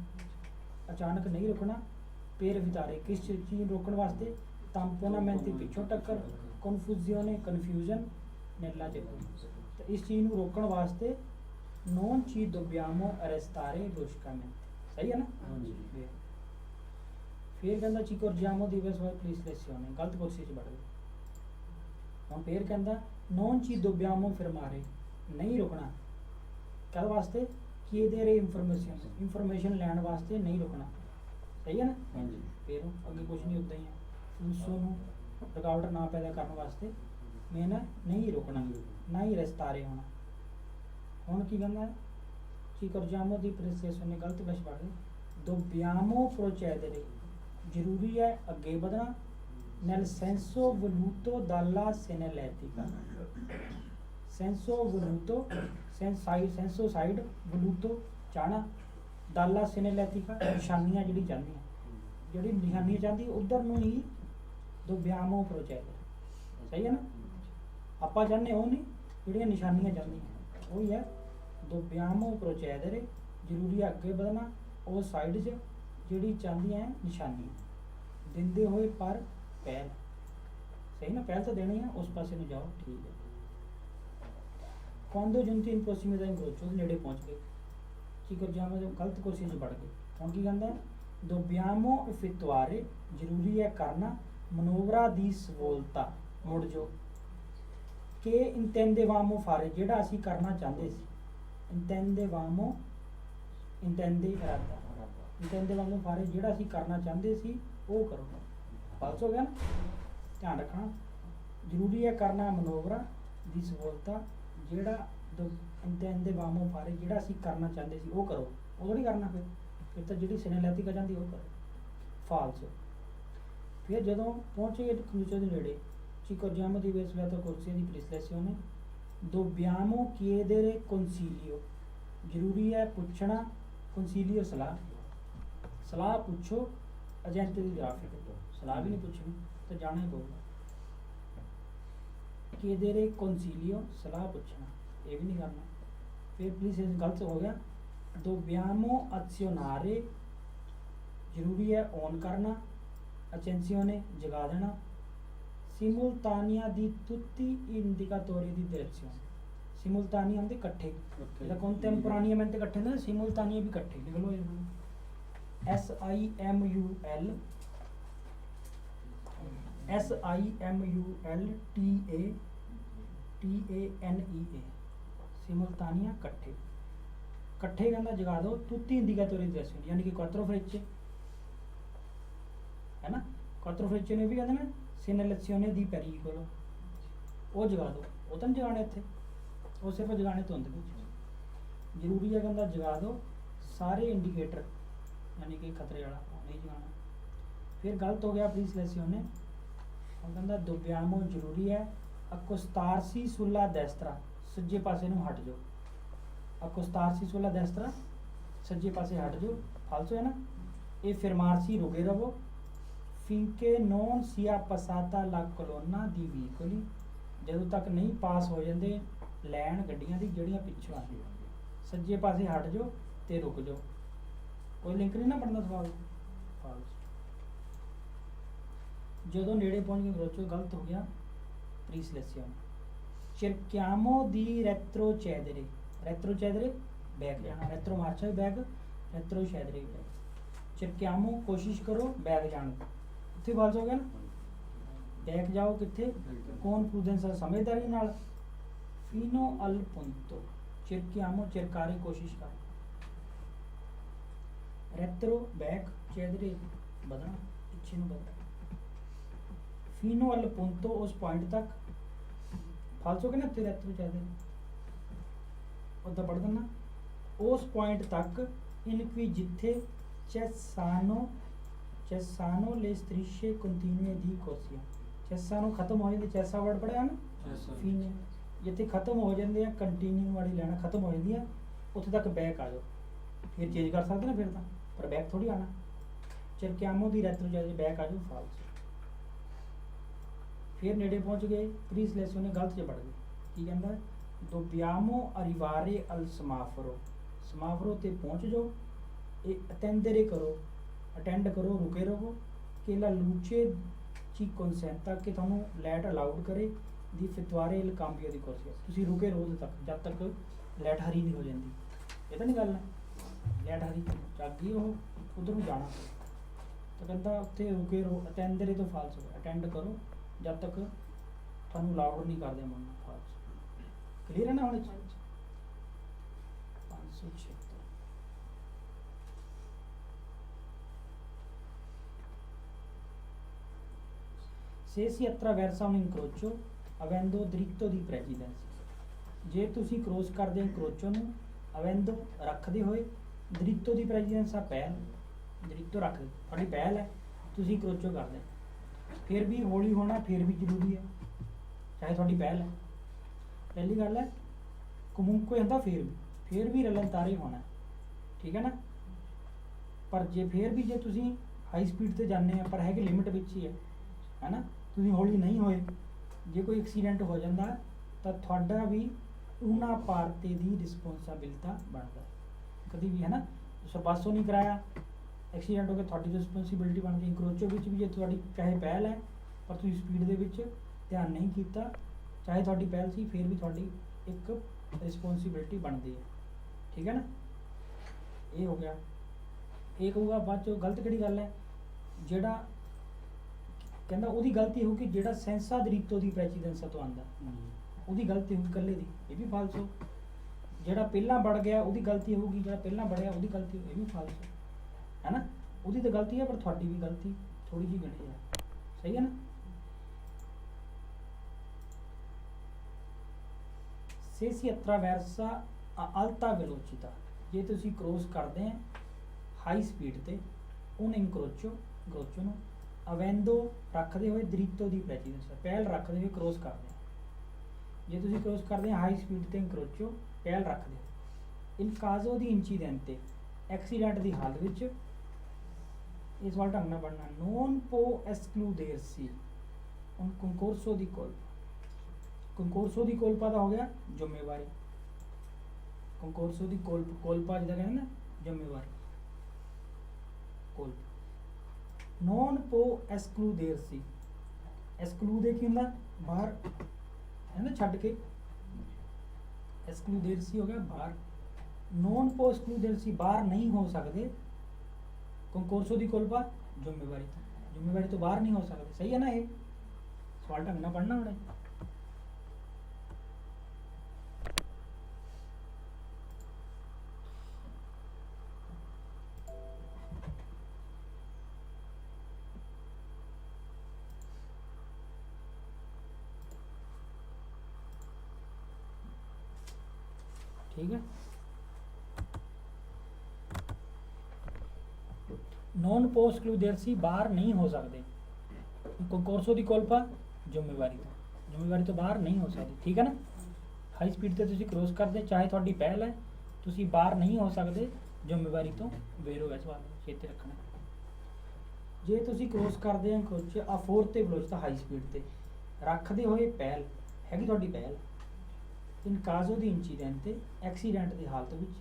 ਅਚਾਨਕ ਨਹੀਂ ਰੁਕਣਾ। per evitare ਕਿਸ ਚੀਜ਼ ਨੂੰ ਰੋਕਣ ਵਾਸਤੇ, tamponamento ਪਿੱਛੋਂ ਟੱਕਰ, confusione confusion nella circolazione, ਇਸ ਚੀਜ਼ ਨੂੰ ਰੋਕਣ ਵਾਸਤੇ non ci dobbiamo arrestare bruscamente, ਸਹੀ ਹੈ ਨਾ। ਫਿਰ ਕਹਿੰਦਾ ci corgiamo di aver sbagliato preselezione, ਗਲਤ ਕੁਰਸੀ 'ਚ ਵੜ ਗਏ। ਹੁਣ ਫਿਰ ਕਹਿੰਦਾ non ci dobbiamo fermare, ਨਹੀਂ ਰੁਕਣਾ, ਕਾਹਦੇ ਵਾਸਤੇ, chiedere information ਲੈਣ ਵਾਸਤੇ ਨਹੀਂ ਰੁਕਣਾ, ਸਹੀ ਹੈ ਨਾ। ਫਿਰ ਅੱਗੇ ਕੁਛ ਨਹੀਂ, ਉੱਦਾਂ ਹੀ ਹੈ, ਫਲੂਸੋ ਨੂੰ ਰੁਕਾਵਟ ਨਾ ਪੈਦਾ ਕਰਨ ਵਾਸਤੇ ਮੇਨ ਹੈ ਨਹੀਂ ਰੁਕਣਾ, ਨਾ ਹੀ ਰਸਤਾਰੇ ਹੋਣਾ। ਹੁਣ ਕੀ ਕਹਿੰਦਾ ਹੈ, ci corgiamo di preselezione ਗਲਤ ਵਿੱਚ ਪੜ੍ਹ ਗਏ। dobbiamo procedere ਜ਼ਰੂਰੀ ਹੈ ਅੱਗੇ ਵਧਣਾ, nel senso voluto dalla segnaletica, senso voluto senso side voluto ਚਾਹਣਾ, dalla segnaletica ਨਿਸ਼ਾਨੀਆਂ ਜਿਹੜੀ ਚਾਹੁੰਦੀਆਂ, ਜਿਹੜੀ ਨਿਸ਼ਾਨੀਆਂ ਚਾਹੁੰਦੀ ਉਧਰ ਨੂੰ ਹੀ dobbiamo procedere, ਸਹੀ ਹੈ ਨਾ। ਆਪਾਂ ਚਾਹੁੰਦੇ ਉਹ ਨਹੀਂ, ਜਿਹੜੀਆਂ ਨਿਸ਼ਾਨੀਆਂ ਚਾਹੁੰਦੀਆਂ ਉਹੀ ਹੈ dobbiamo procedere, ਜ਼ਰੂਰੀ ਹੈ ਅੱਗੇ ਵਧਣਾ, ਉਹ ਸਾਈਡ 'ਚ ਜਿਹੜੀ ਚਾਹੁੰਦੀਆਂ ਹੈ ਨਿਸ਼ਾਨੀ ਦਿੰਦੇ ਹੋਏ ਪਰ ਪਹਿਲ ਸਹੀ ਨਾ ਪਹਿਲ ਤਾਂ ਦੇਣੀ ਹੈ ਉਸ ਪਾਸੇ ਨੂੰ ਜਾਓ ਠੀਕ ਹੈ quando giunti in prossimità incrocio ਉਹਦੇ ਨੇੜੇ ਪਹੁੰਚ ਗਏ ਕੀ ਕਰ ਜਾਵਾਂ ਜੋ ਗਲਤ ਕੁਰਸੀ 'ਚ ਵੜ ਗਏ ਹੁਣ ਕੀ ਕਹਿੰਦਾ dobbiamo effettuare ਜ਼ਰੂਰੀ ਹੈ ਕਰਨਾ ਮਨੋਵਰਾ ਦੀ ਸਹੂਲਤਾ ਮੁੜ ਜੋ ਕਿ intendevamo fare ਜਿਹੜਾ ਅਸੀਂ ਕਰਨਾ ਚਾਹੁੰਦੇ ਸੀ intendevamo fare ਜਿਹੜਾ ਅਸੀਂ ਕਰਨਾ ਚਾਹੁੰਦੇ ਸੀ ਉਹ ਕਰੋ ਫਾਲਸ ਹੋ ਗਿਆ ਨਾ ਧਿਆਨ ਰੱਖਣਾ ਜ਼ਰੂਰੀ ਹੈ ਕਰਨਾ ਮਨੋਵਰਾ ਦੀ ਸਹੂਲਤਾ ਜਿਹੜਾ intendevamo fare ਜਿਹੜਾ ਅਸੀਂ ਕਰਨਾ ਚਾਹੁੰਦੇ ਸੀ ਉਹ ਕਰੋ ਉਹ ਨਹੀਂ ਕਰਨਾ ਫਿਰ ਤਾਂ ਜਿਹੜੀ segnaletica ਜਾਂਦੀ ਉਹ ਕਰੋ ਫਾਲਸ ਫਿਰ ਜਦੋਂ ਪਹੁੰਚੇ ਕਨੂਚੋ ਦੇ ਨੇੜੇ ci accorgiamo di aver sbagliato corsia di prestazione dobbiamo chiedere consiglio ਜ਼ਰੂਰੀ ਹੈ ਪੁੱਛਣਾ consiglio ਸਲਾਹ ਪੁੱਛੋ ਏਜੰਟ ਦੀ ਗ੍ਰਾਫਿਕ ਸਲਾਹ ਵੀ ਨਹੀਂ ਪੁੱਛਣੀ ਤਾਂ ਜਾਣਾ ਹੀ ਪਊਗਾ chiedere consiglio ਸਲਾਹ ਪੁੱਛਣਾ ਇਹ ਵੀ ਨਹੀਂ ਕਰਨਾ ਫਿਰ ਪਲੀਜ਼ ਇਹ ਗਲਤ ਹੋ ਗਿਆ dobbiamo azionare ਜ਼ਰੂਰੀ ਹੈ ਔਨ ਕਰਨਾ accensione ਜਗਾ ਦੇਣਾ simultanea di tutti gli indicatori di direzione simultanea ਹੁੰਦੇ ਇਕੱਠੇ ਜਿਹੜਾ contemporaneamente ਇਕੱਠੇ ਹੁੰਦੇ simultanea ਵੀ ਇਕੱਠੇ ਲਿਖ ਲਓ ਇਹਨੂੰ SIMULTANEA simultanea ਇਕੱਠੇ ਕਹਿੰਦਾ ਜਗਾ ਦਿਓ tutti indicatori di direzione ਯਾਨੀ ਕਿ quattro frecce ਹੈ ਨਾ quattro frecce ਨੇ ਵੀ ਕਹਿੰਦੇ ਨੇ segnalazione di pericolo ਉਹ ਜਗਾ ਦਿਓ ਉਹ ਤਾਂ ਜਗਾਣੇ ਇੱਥੇ ਉਹ ਸਿਰਫ ਜਗਾਣੇ ਧੁੰਦ ਵਿੱਚ ਜ਼ਰੂਰੀ ਹੈ ਕਹਿੰਦਾ ਜਗਾ ਦਿਓ ਸਾਰੇ ਇੰਡੀਕੇਟਰ ਯਾਨੀ ਕਿ ਖਤਰੇ ਵਾਲਾ ਨਹੀਂ ਜਗਾਣਾ ਫਿਰ ਗਲਤ ਹੋ ਗਿਆ prestazione ਉਹ ਕਹਿੰਦਾ dobbiamo ਜ਼ਰੂਰੀ ਹੈ accostarsi sulla destra ਸੱਜੇ ਪਾਸੇ ਨੂੰ ਹਟ ਜਾਓ accostarsi sulla destra ਸੱਜੇ ਪਾਸੇ ਹਟ ਜਾਓ ਫਾਲਤੂ ਹੈ ਨਾ ਇਹ fermarsi ਰੁਕੇ ਰਹੋ finché non sia passata la colonna di veicoli ਜਦੋਂ ਤੱਕ ਨਹੀਂ ਪਾਸ ਹੋ ਜਾਂਦੇ ਲੈਣ ਗੱਡੀਆਂ ਦੀ ਜਿਹੜੀਆਂ ਪਿੱਛੋਂ ਆਉਂਦੀਆਂ ਸੱਜੇ ਪਾਸੇ ਹਟ ਜਾਓ ਤੇ ਰੁਕ ਜਾਓ ਕੋਈ ਲਿੰਕ ਨਹੀਂ ਨਾ ਪੜਨਾ ਸਵਾਲ ਫਾਲਸ ਜਦੋਂ ਨੇੜੇ ਪਹੁੰਚ ਕੇ ਕਰੋਚੋ ਗਲਤ ਹੋ ਗਿਆ prestazione cerchiamo di retrocedere back ਜਾਣਾ retro marcia back retrocedere cerchiamo ਕੋਸ਼ਿਸ਼ ਕਰੋ ਬੈਕ ਜਾਣ ਦੀ ਇੱਥੇ ਫਾਲਸ ਹੋ ਗਿਆ ਨਾ ਬੈਕ ਜਾਓ ਕਿੱਥੇ confidence ਸਮਝਦਾਰੀ ਨਾਲ fino al punto cerchiamo cercare ਕੋਸ਼ਿਸ਼ ਕਰ retro back cedere ਵਧਣਾ ਪਿੱਛੇ ਨੂੰ ਵਧਣਾ fino al punto ਉਸ ਪੁਆਇੰਟ ਤੱਕ ਫਾਲਸੋ ਕਿ ਨਾ ਤੇ retro cedere ਉਹਦਾ ਪੜ ਦੇਣਾ ਉਸ ਪੁਆਇੰਟ ਤੱਕ in cui ਜਿੱਥੇ cessano le strisce continue di corsia cessano ਖਤਮ ਹੋ ਜਾਂਦੇ cessa ਵਰਡ ਪੜਿਆ ਨਾ fine ਜਿੱਥੇ ਖਤਮ ਹੋ ਜਾਂਦੇ ਆ ਕੰਟੀਨਿਊ ਵਾਲੀ ਲਾਈਨ ਖਤਮ ਹੋ ਜਾਂਦੀ ਆ ਉੱਥੇ ਤੱਕ ਬੈਕ ਆ ਜਾਓ ਫਿਰ ਚੇਂਜ ਕਰ ਸਕਦੇ ਨਾ ਫਿਰ ਤਾਂ ਪਰ ਬੈਕ ਥੋੜੀ ਆਣਾ cerchiamo di retrocedere ਬੈਕ ਆ ਜਾਓ ਫਾਲਸ ਫਿਰ ਨੇੜੇ ਪਹੁੰਚ ਗਏ prestazione ਗਲਤ ਚ ਪੜ ਗਏ ਕੀ ਕਹਿੰਦਾ dobbiamo arrivare al semaforo ਤੇ ਪਹੁੰਚ ਜਾਓ ਇਹ ਅਟੈਂਡ ਕਰੋ ਰੁਕੇ ਰਹੋ ਕਿ la luce ci consenta ਕਿ ਤੁਹਾਨੂੰ ਲਾਈਟ ਅਲਾਉਡ ਕਰੇ ਦੀ effettuare il cambio di corsia ਤੁਸੀਂ ਰੁਕੇ ਰਹੋ ਜਦ ਤੱਕ ਲਾਈਟ ਹਰੀ ਨਹੀਂ ਹੋ ਜਾਂਦੀ ਇਹ ਤਾਂ ਨਹੀਂ ਗੱਲ ਹੈ ਲਾਈਟ ਹਰੀ ਚੱਕ ਗਈ ਉਹ ਉਧਰ ਨੂੰ ਜਾਣਾ ਤਾਂ ਕਹਿੰਦਾ ਉੱਥੇ ਰੁਕੇ ਰਹੋ ਅਟੈਂਡਰੇ ਤੋਂ ਫਾਲਸ ਹੋ ਅਟੈਂਡ ਕਰੋ ਜਦ ਤੱਕ ਤੁਹਾਨੂੰ ਅਲਾਉਡ ਨਹੀਂ ਕਰਦੇ ਮਨ ਫਾਲਸ ਕਲੀਅਰ ਹੈ ਨਾ ਹੁਣ 576 se si attraversa un incrocio avendo diritto di precedenza ਜੇ ਤੁਸੀਂ ਕ੍ਰੋਸ ਕਰਦੇ incrocio ਨੂੰ avendo ਰੱਖਦੇ ਹੋਏ diritto di precedenza ਪਹਿਲ diritto ਰੱਖਦੇ ਤੁਹਾਡੀ ਪਹਿਲ ਹੈ ਤੁਸੀਂ incrocio ਕਰਦੇ ਫਿਰ ਵੀ ਹੌਲੀ ਹੋਣਾ ਫਿਰ ਵੀ ਜ਼ਰੂਰੀ ਹੈ ਚਾਹੇ ਤੁਹਾਡੀ ਪਹਿਲ ਹੈ ਪਹਿਲੀ ਗੱਲ ਹੈ comunque ਹੁੰਦਾ ਫਿਰ ਵੀ ਰਲਨਤਾਰੇ ਹੋਣਾ ਠੀਕ ਹੈ ਨਾ ਪਰ ਜੇ ਫਿਰ ਵੀ ਜੇ ਤੁਸੀਂ ਹਾਈ ਸਪੀਡ ਤੇ ਜਾਂਦੇ ਆ ਪਰ ਹੈਗੇ ਲਿਮਿਟ ਵਿੱਚ ਹੀ ਹੈ ਨਾ ਤੁਸੀਂ ਹੌਲੀ ਨਹੀਂ ਹੋਏ ਜੇ ਕੋਈ ਐਕਸੀਡੈਂਟ ਹੋ ਜਾਂਦਾ ਤਾਂ ਤੁਹਾਡਾ ਵੀ ਉਹਨਾਂ ਪਾਰਟੀ ਦੀ ਰਿਸਪੌਂਸਿਬਿਲਟੀ ਬਣਦਾ ਕਦੀ ਵੀ ਹੈ ਨਾ ਸਰਪਾਸੋ ਨਹੀਂ ਕਰਾਇਆ ਐਕਸੀਡੈਂਟ ਹੋ ਗਿਆ ਤੁਹਾਡੀ ਰਿਸਪੌਂਸਿਬਿਲਟੀ ਬਣਦੀ। ਇਨਕਰੋਚੋ ਵਿੱਚ ਵੀ ਜੇ ਤੁਹਾਡੀ ਚਾਹੇ ਪਹਿਲ ਹੈ ਪਰ ਤੁਸੀਂ ਸਪੀਡ ਦੇ ਵਿੱਚ ਧਿਆਨ ਨਹੀਂ ਕੀਤਾ, ਚਾਹੇ ਤੁਹਾਡੀ ਪਹਿਲ ਸੀ ਫਿਰ ਵੀ ਤੁਹਾਡੀ ਇੱਕ ਰਿਸਪੌਂਸਿਬਿਲਟੀ ਬਣਦੀ ਹੈ। ਠੀਕ ਹੈ ਨਾ, ਇਹ ਹੋ ਗਿਆ। ਇਹ ਕਹੂਗਾ ਬਾਅਦ ਚੋਂ ਗਲਤ ਕਿਹੜੀ ਗੱਲ ਹੈ, ਜਿਹੜਾ ਕਹਿੰਦਾ ਉਹਦੀ ਗਲਤੀ ਹੋਊਗੀ ਜਿਹੜਾ ਸੈਂਸਾ ਦਰੀਤੋ ਦੀ ਪ੍ਰੈਸੀਡੈਂਸਾ ਤੋਂ ਆਉਂਦਾ, ਉਹਦੀ ਗਲਤੀ ਹੋਊਗੀ ਇਕੱਲੇ ਦੀ, ਇਹ ਵੀ ਫਾਲਸੋ। ਜਿਹੜਾ ਪਹਿਲਾਂ ਵੜ ਗਿਆ ਉਹਦੀ ਗਲਤੀ ਹੋਊਗੀ, ਜਿਹੜਾ ਪਹਿਲਾਂ ਵੜਿਆ ਉਹਦੀ ਗਲਤੀ, ਇਹ ਵੀ ਫਾਲਸੋ ਹੈ ਨਾ। ਉਹਦੀ ਤਾਂ ਗਲਤੀ ਹੈ ਪਰ ਤੁਹਾਡੀ ਵੀ ਗਲਤੀ ਥੋੜੀ ਜਿਹੀ ਗਣੀ ਹੈ, ਸਹੀ ਹੈ ਨਾ। Se si attraversa a alta velocità, ਜੇ ਤੁਸੀਂ ਕ੍ਰੋਸ ਕਰਦੇ ਆ ਹਾਈ ਸਪੀਡ ਤੇ ਉਹਨ ਇਨਕਰੋਚੋ ਨੂੰ ਅਵੈਂਦੋ ਰੱਖਦੇ ਹੋਏ ਦਰੀਤੋ ਦੀ ਪ੍ਰੈਸੀਡੈਂਸ, ਪਹਿਲ ਰੱਖਦੇ ਹੋਏ ਕ੍ਰੋਸ ਕਰਦੇ ਆ। ਜੇ ਤੁਸੀਂ ਕ੍ਰੋਸ ਕਰਦੇ ਆ ਹਾਈ ਸਪੀਡ ਤੇ ਇਨਕਰੋਚੋ ਪਹਿਲ ਰੱਖਦੇ ਹੋ। ਇਨ ਕਾਜ਼ੋ ਦੀ ਇੰਸੀਡੈਂਟੇ, ਐਕਸੀਡੈਂਟ ਦੀ ਹਾਲਤ ਵਿੱਚ ਇਸ ਵਾਰ ਢੰਗ ਨਾਲ ਬਣਨਾ ਨੋਨ ਪੋ ਐਸਕਲੂਡੇਰਸੀ ਉਨ ਕੰਕੋਰਸੋ ਦੀ ਕੋਲਪਾ। ਕੰਕੋਰਸੋ ਦੀ ਕੋਲਪਾ ਦਾ ਹੋ ਗਿਆ ਜ਼ਿੰਮੇਵਾਰੀ, ਕੰਕੋਰਸੋ ਦੀ ਕੋਲਪਾ ਜਿਹਦਾ ਕਹਿੰਦੇ ਨਾ ਜ਼ਿੰਮੇਵਾਰੀ ਕੋਲਪਾ। ਨੋਨ ਪੋ ਐਸਕਲੂਡੇਰਸੀ, ਐਸਕਲੂਡੇ ਕੀ ਹੁੰਦਾ ਬਾਹਰ ਹੈ ਨਾ, ਛੱਡ ਕੇ, ਐਸਕਲੂਡੇਰਸੀ ਹੋ ਗਿਆ ਬਾਹਰ। ਨੋਨ ਪੋ ਐਸਕਲੂਡੇਰਸੀ ਬਾਹਰ ਨਹੀਂ ਹੋ ਸਕਦੇ, ਕੰਕੋਰਸੋ ਦੀ ਕੋਲਪਾ ਜ਼ਿੰਮੇਵਾਰੀ ਤੋਂ ਬਾਹਰ ਨਹੀਂ ਹੋ ਸਕਦੇ, ਸਹੀ ਹੈ ਨਾ। ਇਹ ਸਵਾਲ ਢੰਗ ਨਾਲ ਪੜ੍ਹਨਾ ਹੋਣਾ। ठीक है, नॉन पोस्ट क्लूडेरसी बाहर नहीं हो सकते, कंकोर्सो दी कोल्पा ਜ਼ਿੰਮੇਵਾਰੀ ਤੋਂ ਬਾਹਰ ਨਹੀਂ ਹੋ ਸਕਦੀ। ਠੀਕ ਹੈ ਨਾ, ਹਾਈ ਸਪੀਡ ਤੇ ਤੁਸੀਂ ਕ੍ਰੋਸ ਕਰਦੇ ਚਾਹੇ ਤੁਹਾਡੀ ਪਹਿਲ ਹੈ, ਤੁਸੀਂ ਬਾਹਰ ਨਹੀਂ ਹੋ ਸਕਦੇ ਜ਼ਿੰਮੇਵਾਰੀ ਤੋਂ ਬੇਰੋ ਹੈ। ਸਵਾਲ ਚੇਤੇ ਰੱਖਣਾ, ਜੇ ਤੁਸੀਂ ਕ੍ਰੋਸ ਕਰਦੇ ਆ ਕਰੋਚ ਆ 4 ਤੇ ਵੈਲੋਸਿਟੀ ਹਾਈ ਸਪੀਡ ਤੇ ਰੱਖਦੇ ਹੋਏ ਪਹਿਲ ਹੈਗੀ ਤੁਹਾਡੀ ਪਹਿਲ। ਇਨ ਕਾਜ਼ੋ ਦੀ ਇੰਸੀਡੈਂਟ ਤੇ ਐਕਸੀਡੈਂਟ ਦੀ ਹਾਲਤ ਵਿੱਚ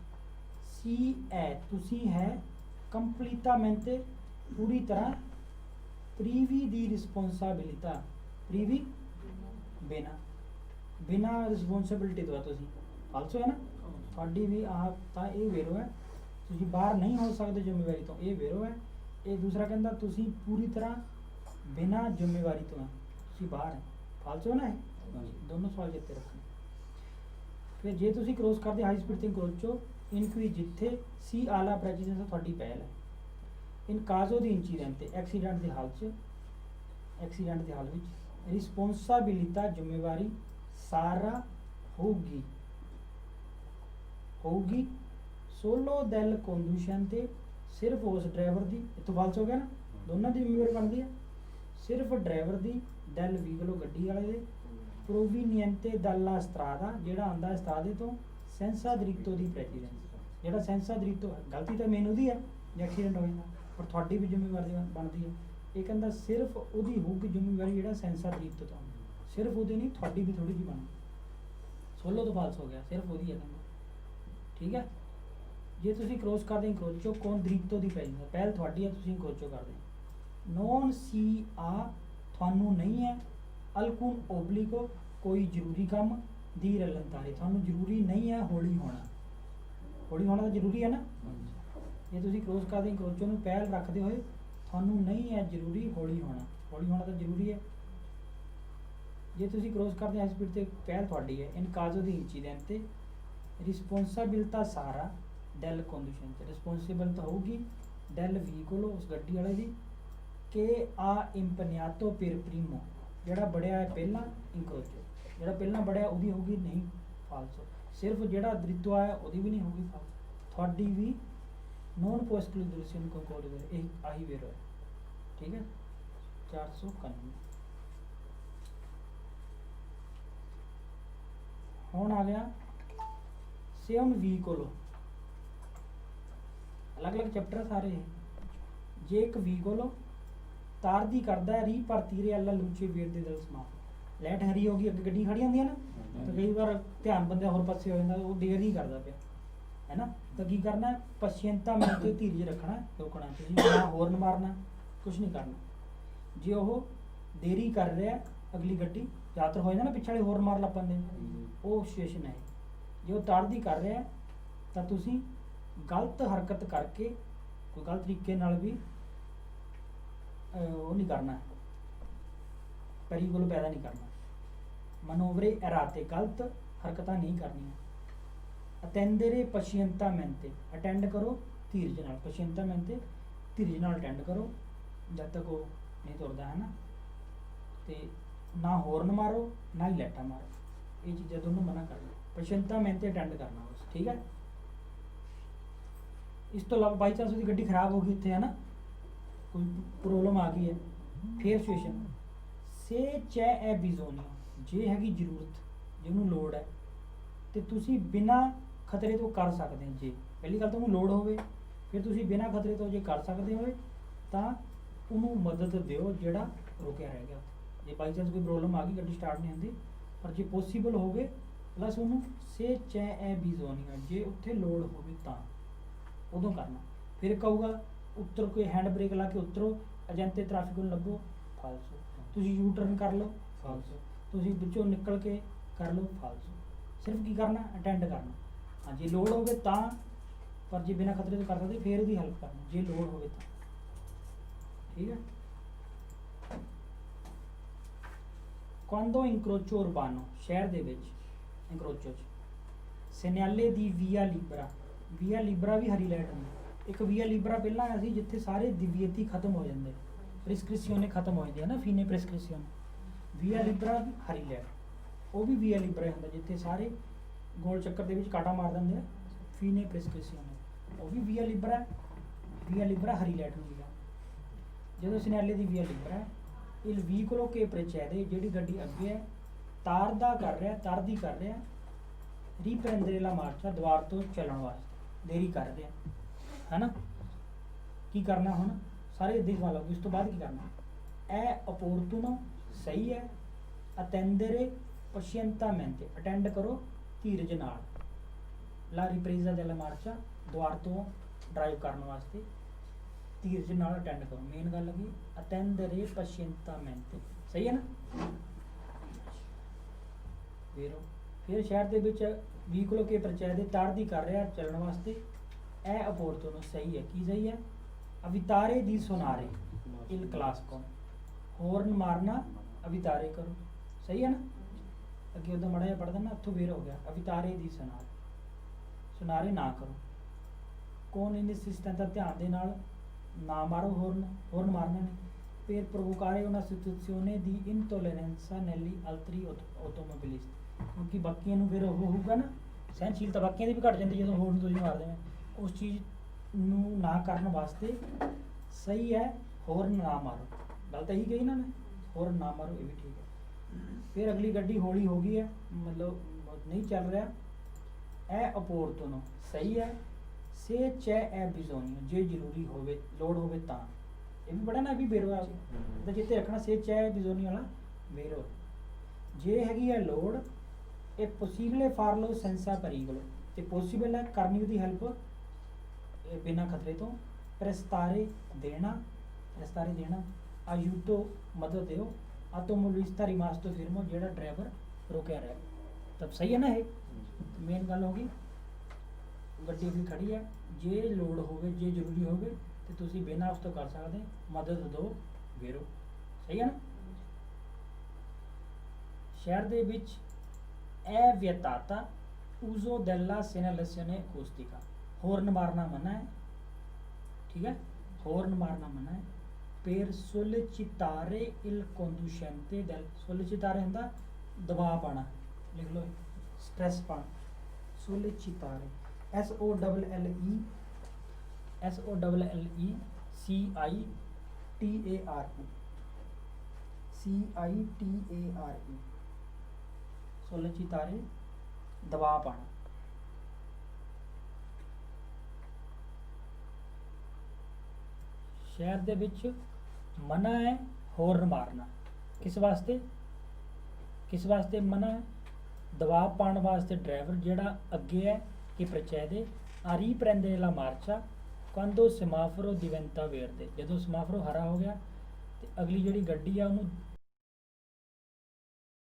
ਸੀ ਐ ਤੁਸੀਂ ਹੈ ਕੰਪਲੀਟਾਮੈਂਟੇ ਪੂਰੀ ਤਰ੍ਹਾਂ ਪ੍ਰੀਵੀ ਦੀ ਰਿਸਪੌਂਸਾਬਿਲਿਟਾ, ਪ੍ਰੀਵੀ ਬਿਨਾ ਰਿਸਪੌਂਸਿਬਿਲਿਟੀ ਤੋਂ ਤੁਸੀਂ ਫਾਲਸੋ ਹੈ ਨਾ। ਤੁਹਾਡੀ ਵੀ ਆਪ ਤਾਂ ਇਹ ਵੇਰੋ ਹੈ, ਤੁਸੀਂ ਬਾਹਰ ਨਹੀਂ ਹੋ ਸਕਦੇ ਜ਼ਿੰਮੇਵਾਰੀ ਤੋਂ, ਇਹ ਵੇਰੋ ਹੈ। ਇਹ ਦੂਸਰਾ ਕਹਿੰਦਾ ਤੁਸੀਂ ਪੂਰੀ ਤਰ੍ਹਾਂ ਬਿਨਾ ਜ਼ਿੰਮੇਵਾਰੀ ਤੋਂ ਹੈ, ਤੁਸੀਂ ਬਾਹਰ ਹੈ, ਫਾਲਸੋ ਹੈ ਨਾ। ਇਹ ਦੋਨੋਂ ਸਵਾਲ ਚੇਤੇ ਰੱਖਣੇ। ਫਿਰ ਜੇ ਤੁਸੀਂ ਕ੍ਰੋਸ ਕਰਦੇ ਹਾਈ ਸਪੀਡ ਤੇ ਕਰੋਚੋ ਇਨਕੁਈ ਜਿੱਥੇ ਸੀ ਆਲਾ ਪ੍ਰੈਸੀਡੈਂਸ ਤੁਹਾਡੀ ਪਹਿਲ ਹੈ। ਇਨ ਕਾਜ਼ੋ ਦੀ ਇੰਸੀਡੈਂਟ ਤੇ ਐਕਸੀਡੈਂਟ ਦੀ ਹਾਲਤ ਵਿੱਚ ਰਿਸਪੌਂਸਾਬਿਲਿਟਾ ਜ਼ਿੰਮੇਵਾਰੀ ਸਾਰਾ ਹੋਊਗੀ ਸੋਲੋ ਦੈਲ ਕੰਡੂਸ਼ਨ ਤੇ ਸਿਰਫ ਉਸ ਡਰਾਈਵਰ ਦੀ, ਇੱਥੋਂ ਫਾਲਸ ਹੋ ਗਿਆ ਨਾ, ਦੋਨਾਂ ਦੀ ਜ਼ਿੰਮੇਵਾਰੀ ਬਣਦੀ ਹੈ। ਸਿਰਫ ਡਰਾਈਵਰ ਦੀ ਦੈਲ ਵੀਗਲੋ ਗੱਡੀ ਵਾਲੇ ਦੇ ਪ੍ਰੋਵੀਨੀਐਂਟੇ ਦalla strada ਜਿਹੜਾ ਆਉਂਦਾ ਸਟਰਾਦੇ ਤੋਂ ਸੈਂਸਾ ਦਰੀਤੋ ਦੀ ਪ੍ਰੈਸੀਡੈਂਸ, ਜਿਹੜਾ ਸੈਂਸਾ ਦਰੀਤੋ ਗਲਤੀ ਤਾਂ ਮੇਨ ਉਹਦੀ ਹੈ ਜੇ ਐਕਸੀਡੈਂਟ ਹੋ ਜਾਂਦਾ, ਪਰ ਤੁਹਾਡੀ ਵੀ ਜ਼ਿੰਮੇਵਾਰੀ ਬਣਦੀ ਹੈ। ਇਹ ਕਹਿੰਦਾ ਸਿਰਫ ਉਹਦੀ ਹੋਊਗੀ ਜ਼ਿੰਮੇਵਾਰੀ ਜਿਹੜਾ ਸੈਂਸਾ ਦਰੀਤੋ ਤੋਂ ਆਉਂਦਾ, ਸਿਰਫ ਉਹਦੀ ਨਹੀਂ ਤੁਹਾਡੀ ਵੀ ਥੋੜੀ ਜਿਹੀ ਬਣਦੀ। ਸੋਲੋ ਤੋਂ ਫਾਲਸ ਹੋ ਗਿਆ, ਸਿਰਫ ਉਹਦੀ ਹੈ ਕਹਿੰਦਾ। ਠੀਕ ਹੈ, ਜੇ ਤੁਸੀਂ ਕ੍ਰੋਸ ਕਰਦੇ ਕਰੋਚੋ ਕੌਣ ਦਰੀਤੋ ਦੀ ਪ੍ਰੈਸੀਡੈਂਸ, ਪਹਿਲ ਤੁਹਾਡੀ ਹੈ, ਤੁਸੀਂ ਕਰੋਚੋ ਕਰਦੇ। ਨੋਨ ਸੀ ਆ ਤੁਹਾਨੂੰ ਨਹੀਂ ਹੈ, ਅਲਕੂਨ ਓਬਲੀਗੋ ਕੋਈ ਜ਼ਰੂਰੀ ਕੰਮ ਦੀ ਰਲਨਤਾਰੀ, ਤੁਹਾਨੂੰ ਜ਼ਰੂਰੀ ਨਹੀਂ ਹੈ ਹੌਲੀ ਹੋਣਾ ਤਾਂ ਜ਼ਰੂਰੀ ਹੈ ਨਾ। ਜੇ ਤੁਸੀਂ ਕ੍ਰੋਸ ਕਰਦੇ ਕਰੋਚੋ ਨੂੰ ਪਹਿਲ ਰੱਖਦੇ ਹੋਏ ਤੁਹਾਨੂੰ ਨਹੀਂ ਹੈ ਜ਼ਰੂਰੀ ਹੌਲੀ ਹੋਣਾ ਤਾਂ ਜ਼ਰੂਰੀ ਹੈ। ਜੇ ਤੁਸੀਂ ਕ੍ਰੋਸ ਕਰਦੇ ਹਾਈ ਸਪੀਡ ਤੇ ਪਹਿਲ ਤੁਹਾਡੀ ਹੈ। ਇਨ ਕਾਜ਼ੋ ਦੀ ਇੰਸੀਡੈਂਟ ਤੇ ਰਿਸਪੌਂਸਾਬਿਲਟਾ ਸਾਰਾ ਡੈਲ ਕੰਡੀਸ਼ਨ ਤੇ ਰਿਸਪੌਂਸਿਬਲ ਤਾਂ ਹੋਊਗੀ ਡੈਲ ਵੀਕੋਲੋ ਉਸ ਗੱਡੀ ਵਾਲੇ ਦੀ ਕਿ ਆ ਇੰਪਨਿਆਤੋ ਪਿਰ ਪ੍ਰੀਮੋ ਜਿਹੜਾ ਬੜਿਆ ਹੈ ਪਹਿਲਾਂ ਇਨਕਰੋਚੋ, ਜਿਹੜਾ ਪਹਿਲਾਂ ਬੜਿਆ ਉਹਦੀ ਹੋਊਗੀ ਨਹੀਂ ਫਾਲਸੋ। ਸਿਰਫ ਜਿਹੜਾ ਦ੍ਰਿਤੋ ਆਇਆ ਉਹਦੀ ਵੀ ਨਹੀਂ ਹੋਊਗੀ ਫਾਲਸੋ, ਤੁਹਾਡੀ ਵੀ ਨੋਨ ਪੋਸਟਕਲੂਡੇਸ਼ਨ ਕੰਕੋਰਡ ਇਹ ਆਹੀ ਵੇਰੋ ਹੈ। ਠੀਕ ਹੈ, 491। ਹੁਣ ਆ ਗਿਆ ਸੇਮ ਵੀਕੋਲੋ, ਅਲੱਗ-ਅਲੱਗ ਚੈਪਟਰ ਸਾਰੇ। ਜੇ ਇੱਕ ਵੀਕੋਲੋ ਤਾਰਦੀ ਕਰਦਾ ਰੀ ਭਰਤੀ ਅੱਲਾ ਲੂਚੇ ਵੀਰ ਦੇ ਦਿਲ ਸਮਾ, ਲਾਈਟ ਹਰੀ ਹੋ ਗਈ, ਅੱਗੇ ਗੱਡੀ ਖੜੀ ਹੁੰਦੀ ਹੈ ਨਾ, ਤਾਂ ਕਈ ਵਾਰ ਧਿਆਨ ਬੰਦੇ ਹੋਰ ਪਾਸੇ ਹੋ ਜਾਂਦਾ, ਉਹ ਦੇਰ ਹੀ ਕਰਦਾ ਪਿਆ ਹੈ ਨਾ। ਤਾਂ ਕੀ ਕਰਨਾ ਹੈ, ਪਸ਼ਚਿੰਤਾ ਤੇ ਧੀਰਜ ਰੱਖਣਾ, ਰੋਕਣਾ, ਤੁਸੀਂ ਨਾ ਹੋਰਨ ਮਾਰਨਾ, ਕੁਛ ਨਹੀਂ ਕਰਨਾ। ਜੇ ਉਹ ਦੇਰੀ ਕਰ ਰਿਹਾ ਅਗਲੀ ਗੱਡੀ, ਯਾਤਰਾ ਹੋ ਜਾਂਦਾ ਨਾ ਪਿੱਛੇ ਵਾਲੇ ਹੋਰਨ ਮਾਰ ਲੱਗ ਪੈਂਦੇ, ਉਹ ਸਿਚੁਏਸ਼ਨ ਹੈ। ਜੇ ਉਹ ਤੜਦੀ ਕਰ ਰਿਹਾ ਤਾਂ ਤੁਸੀਂ ਗਲਤ ਹਰਕਤ ਕਰਕੇ, ਕੋਈ ਗਲਤ ਤਰੀਕੇ ਨਾਲ ਵੀ ਉਹ ਨਹੀਂ ਕਰਨਾ, ਪੈਰੀਗਲ ਪੈਦਾ ਨਹੀਂ ਕਰਨਾ। ਮਨੋਵਰੇ ਐਰਾਤੇ, ਗਲਤ ਹਰਕਤਾਂ ਨਹੀਂ ਕਰਨੀਆਂ। ਅਟੈਂਡere pazientemente, ਅਟੈਂਡ ਕਰੋ ਧੀਰਜ ਨਾਲ, pazientemente ਧੀਰਜ ਨਾਲ ਅਟੈਂਡ ਕਰੋ ਜਦ ਤੱਕ ਉਹ ਨਹੀਂ ਤੁਰਦਾ, ਹੈ ਨਾ। ਤੇ ਨਾ ਹੋਰਨ ਮਾਰੋ ਨਾ ਹੀ ਲੈਟਾ ਮਾਰੋ, ਇਹ ਚੀਜ਼ਾਂ ਦੋਨੋਂ ਮਨਾ ਕਰ ਲਓ, pazientemente ਅਟੈਂਡ ਕਰਨਾ ਬਸ, ਠੀਕ ਹੈ। ਇਸ ਤੋਂ ਇਲਾਵਾ ਬਾਈ ਚਾਂਸ ਉਹਦੀ ਗੱਡੀ ਖਰਾਬ ਹੋ ਗਈ ਇੱਥੇ, ਹੈ ਨਾ, ਕੋਈ ਪ੍ਰੋਬਲਮ ਆ ਗਈ ਹੈ, ਫੇਰ ਸਿਚੁਏਸ਼ਨ ਸੇ ਚੈ ਐ ਬਿਜ਼ੋਨੀਆ, ਜੇ ਹੈਗੀ ਜ਼ਰੂਰਤ, ਜੇ ਉਹਨੂੰ ਲੋੜ ਹੈ ਤੇ ਤੁਸੀਂ ਬਿਨਾਂ ਖਤਰੇ ਤੋਂ ਕਰ ਸਕਦੇ ਹੋ। ਜੇ ਪਹਿਲੀ ਗੱਲ ਤਾਂ ਉਹਨੂੰ ਲੋੜ ਹੋਵੇ, ਫਿਰ ਤੁਸੀਂ ਬਿਨਾਂ ਖਤਰੇ ਤੋਂ ਜੇ ਕਰ ਸਕਦੇ ਹੋਵੇ ਤਾਂ ਉਹਨੂੰ ਮਦਦ ਦਿਓ ਜਿਹੜਾ ਰੁਕਿਆ ਰਹਿ ਗਿਆ। ਜੇ ਬਾਈ ਚਾਂਸ ਕੋਈ ਪ੍ਰੋਬਲਮ ਆ ਗਈ, ਗੱਡੀ ਸਟਾਰਟ ਨਹੀਂ ਹੁੰਦੀ, ਪਰ ਜੇ ਪੋਸੀਬਲ ਹੋਵੇ ਪਲੱਸ ਉਹਨੂੰ ਸੇ ਚੈ ਐ ਬਿਜ਼ੋਨੀਆ, ਜੇ ਉੱਥੇ ਲੋੜ ਹੋਵੇ ਤਾਂ ਉਦੋਂ ਕਰਨਾ। ਫਿਰ ਕਹੂਗਾ ਉੱਤਰ, ਕੋਈ ਹੈਂਡ ਬ੍ਰੇਕ ਲਾ ਕੇ ਉਤਰੋ, ਏਜੰਤੇ ਟ੍ਰੈਫਿਕ ਨੂੰ ਲੱਭੋ, ਫਾਲਸੂ। ਤੁਸੀਂ ਯੂ ਟਰਨ ਕਰ ਲਓ, ਫਾਲਸੂ। ਤੁਸੀਂ ਵਿੱਚੋਂ ਨਿਕਲ ਕੇ ਕਰ ਲਓ, ਫਾਲਸੂ। ਸਿਰਫ ਕੀ ਕਰਨਾ, ਅਟੈਂਡ ਕਰਨਾ। ਹਾਂ, ਜੇ ਲੋੜ ਹੋਵੇ ਤਾਂ, ਪਰ ਜੇ ਬਿਨਾਂ ਖਤਰੇ ਤੋਂ ਕਰ ਸਕਦੇ ਫਿਰ ਉਹਦੀ ਹੈਲਪ ਕਰਨਾ, ਜੇ ਲੋੜ ਹੋਵੇ ਤਾਂ, ਠੀਕ ਹੈ। quando incrocio urbano, ਸ਼ਹਿਰ ਦੇ ਵਿੱਚ incrocio 'ਚ, segnale ਦੀ via libera, via libera ਵੀ ਹਰੀ ਲਾਈਟ ਹੁੰਦੀ। ਇੱਕ via libera ਪਹਿਲਾਂ ਆਇਆ ਸੀ ਜਿੱਥੇ ਸਾਰੇ ਦਿਵਿਅਤੀ ਖਤਮ ਹੋ ਜਾਂਦੇ, ਪ੍ਰਿਸਕ੍ਰਿਪਸ਼ਨੇ ਖਤਮ ਹੋ ਜਾਂਦੀ ਹੈ ਨਾ, ਫੀਨੇ ਪ੍ਰਿਸਕ੍ਰਿਪਸ਼ਨ। via libera ਵੀ ਹਰੀ ਲਾਈਟ, ਉਹ ਵੀ via libera ਹੁੰਦਾ ਜਿੱਥੇ ਸਾਰੇ ਗੋਲ ਚੱਕਰ ਦੇ ਵਿੱਚ ਕਾਟਾ ਮਾਰ ਦਿੰਦੇ ਆ, ਫੀਨੇ ਪ੍ਰਿਸਕ੍ਰਿਪਸ਼ਨ, ਉਹ ਵੀ via libera। via libera ਹਰੀ ਲਾਈਟ ਹੁੰਦੀ ਆ। ਜਦੋਂ ਸਿਨੈਲੇ ਦੀ via libera il veicolo che precede, ਜਿਹੜੀ ਗੱਡੀ ਅੱਗੇ ਹੈ, ਤਾਰਦਾ ਕਰ ਰਿਹਾ, ਤਾਰਦੀ ਕਰ ਰਿਹਾ, riprendere la marcia, ਦੁਬਾਰ ਤੋਂ ਚੱਲਣ ਵਾਸਤੇ ਦੇਰੀ ਕਰ ਰਿਹਾ, ਹੈ ਨਾ। ਕੀ ਕਰਨਾ ਹੁਣ, ਸਾਰੇ ਇੱਦਾਂ ਹੀ ਸਵਾਲ ਆਉਗੇ। ਇਸ ਤੋਂ ਬਾਅਦ ਕੀ ਕਰਨਾ, ਇਹ opportuno ਸਹੀ ਹੈ, attendere pazientemente ਅਟੈਂਡ ਕਰੋ ਧੀਰਜ ਨਾਲ, la ripresa della marcia ਦੁਬਾਰ ਤੋਂ ਡਰਾਈਵ ਕਰਨ ਵਾਸਤੇ ਧੀਰਜ ਨਾਲ ਅਟੈਂਡ ਕਰੋ। ਮੇਨ ਗੱਲ ਹੈਗੀ attendere pazientemente, ਸਹੀ ਹੈ ਨਾ। ਫਿਰ ਸ਼ਹਿਰ ਦੇ ਵਿੱਚ ਵਹੀਕਲ ਕੇ ਪ੍ਰਚਾਰ ਦੇ ਤਾਰਦੀ ਕਰ ਰਿਹਾ ਚੱਲਣ ਵਾਸਤੇ, ਇਹ opportuno ਸਹੀ ਹੈ। ਕੀ ਸਹੀ ਹੈ, ਅਵਿਤਾਰੇ ਦੀ ਸੁਨਾਰੇ ਇਲ ਕਲਾਸਕੋ, ਹੋਰਨ ਮਾਰਨਾ ਅਵਿਤਾਰੇ ਕਰੋ, ਸਹੀ ਹੈ ਨਾ। ਅੱਗੇ ਉਹਦਾ ਮਾੜਾ ਜਿਹਾ ਪੜ੍ਹਦਾ ਨਾ, ਉੱਥੋਂ ਵੇਰ ਹੋ ਗਿਆ, ਅਵਿਤਾਰੇ ਦੀ ਸੁਨਾਰੇ, ਸੁਨਾਰੇ ਨਾ ਕਰੋ। ਕੌਣ ਇਨਸਿਸਟੈਂਟ, ਧਿਆਨ ਦੇ ਨਾਲ ਨਾ ਮਾਰੋ ਹੋਰਨ, ਹੋਰਨ ਮਾਰਨਾ ਨਹੀਂ। ਫਿਰ ਪ੍ਰੋਵੋਕਾਰੇ una situazione di intolleranza negli altri automobilisti, ਕਿਉਂਕਿ ਬਾਕੀਆਂ ਨੂੰ ਫਿਰ ਉਹ ਹੋਊਗਾ ਨਾ, ਸਹਿਨਸ਼ੀਲਤਾ ਬਾਕੀਆਂ ਦੀ ਵੀ ਘੱਟ ਜਾਂਦੀ ਜਦੋਂ ਹੋਰਨ ਤੁਸੀਂ ਮਾਰਦੇ ਹੋ। ਉਸ ਚੀਜ਼ ਨੂੰ ਨਾ ਕਰਨ ਵਾਸਤੇ ਸਹੀ ਹੈ ਹੋਰਨ ਨਾ ਮਾਰੋ। ਗੱਲ ਤਾਂ ਇਹੀ ਕਹੀ ਨਾ ਮੈਂ, ਹੋਰਨ ਨਾ ਮਾਰੋ, ਇਹ ਵੀ ਠੀਕ ਹੈ। ਫਿਰ ਅਗਲੀ ਗੱਡੀ ਹੌਲੀ ਹੋ ਗਈ ਹੈ, ਮਤਲਬ ਨਹੀਂ ਚੱਲ ਰਿਹਾ, ਇਹ opportuno ਸਹੀ ਹੈ, ਸੇ ਚੈ ਐ ਬਿਜ਼ੋਨੀਆ, ਜੇ ਜ਼ਰੂਰੀ ਹੋਵੇ, ਲੋੜ ਹੋਵੇ ਤਾਂ। ਇਹ ਵੀ ਬੜਾ ਨਾ, ਇਹ ਵੀ ਬੇਰਵਾ ਤਾਂ ਜਿੱਥੇ ਰੱਖਣਾ, ਸੇ ਚੈ ਬਿਜ਼ੋਨੀ ਵਾਲਾ ਬੇਰਵਾ। ਜੇ ਹੈਗੀ ਹੈ ਲੋੜ, ਇਹ ਪੋਸੀਬਲ ਫਾਰਲੋ ਸੈਂਸਾ ਪਰੀਗਲੋ, ਤੇ ਪੋਸੀਬਲ ਹੈ ਕਰਨੀ ਉਹਦੀ ਹੈਲਪ ਬਿਨਾਂ ਖਤਰੇ ਤੋਂ। ਪ੍ਰਸਤਾਰੇ ਦੇਣਾ, ਪ੍ਰਸਤਾਰੇ ਦੇਣਾ, ਆਯੂਟੋ ਮਦਦ ਦਿਓ, ਆਟੋਮੋਬਿਲਿਸਤਾ ਰਿਮਾਸਟੋ ਫਿਰਮੋ, ਜਿਹੜਾ ਡਰਾਈਵਰ ਰੁਕਿਆ ਰਿਹਾ। ਤਾਂ ਸਹੀ ਹੈ ਨਾ। ਇਹ ਮੇਨ ਗੱਲ ਹੋ ਗਈ। ਗੱਡੀ ਵੀ ਖੜੀ ਹੈ, ਜੇ ਲੋੜ ਹੋਵੇ, ਜੇ ਜ਼ਰੂਰੀ ਹੋਵੇ ਤੇ ਤੁਸੀਂ ਬਿਨਾਂ ਉਸ ਤੋਂ ਕਰ ਸਕਦੇ, ਮਦਦ ਦਿਓ, ਵੇਰੋ, ਸਹੀ ਹੈ ਨਾ। ਸ਼ਹਿਰ ਦੇ ਵਿੱਚ ਇਹ ਵਿਅਤਾਤਾ ਉਜ਼ੋ ਦੈਲਾ ਸੈਨੇਲੇਸ਼ਨੇ ਅਕੂਸਟਿਕਾ, ਹੋਰਨ ਮਾਰਨਾ ਮਨਾ ਹੈ, ਠੀਕ ਹੈ, ਹੋਰਨ ਮਾਰਨਾ ਮਨਾ ਹੈ। per sollecitare il conducente del, sollecitare ਹੁੰਦਾ ਦਬਾਅ ਪਾਣਾ, ਲਿਖ ਲਓ, ਸਟ੍ਰੈਸ ਪਾਣਾ, sollecitare, SOLLE CITARE, sollecitare ਦਬਾਅ ਪਾਣਾ। ਸ਼ਹਿਰ ਦੇ ਵਿੱਚ ਮਨਾ ਹੈ ਹੋਰਨ ਮਾਰਨਾ, ਕਿਸ ਵਾਸਤੇ, ਕਿਸ ਵਾਸਤੇ ਮਨਾ ਹੈ, ਦਬਾਅ ਪਾਉਣ ਵਾਸਤੇ ਡਰਾਈਵਰ ਜਿਹੜਾ ਅੱਗੇ ਹੈ ਕਿ ਪ੍ਰਚਾਰ ਦੇ, a riprendere la marcia quando semaforo diventa verde। ਜਦੋਂ ਸਮਾਫਰੋ ਹਰਾ ਹੋ ਗਿਆ ਤੇ ਅਗਲੀ ਜਿਹੜੀ ਗੱਡੀ ਆ ਉਹਨੂੰ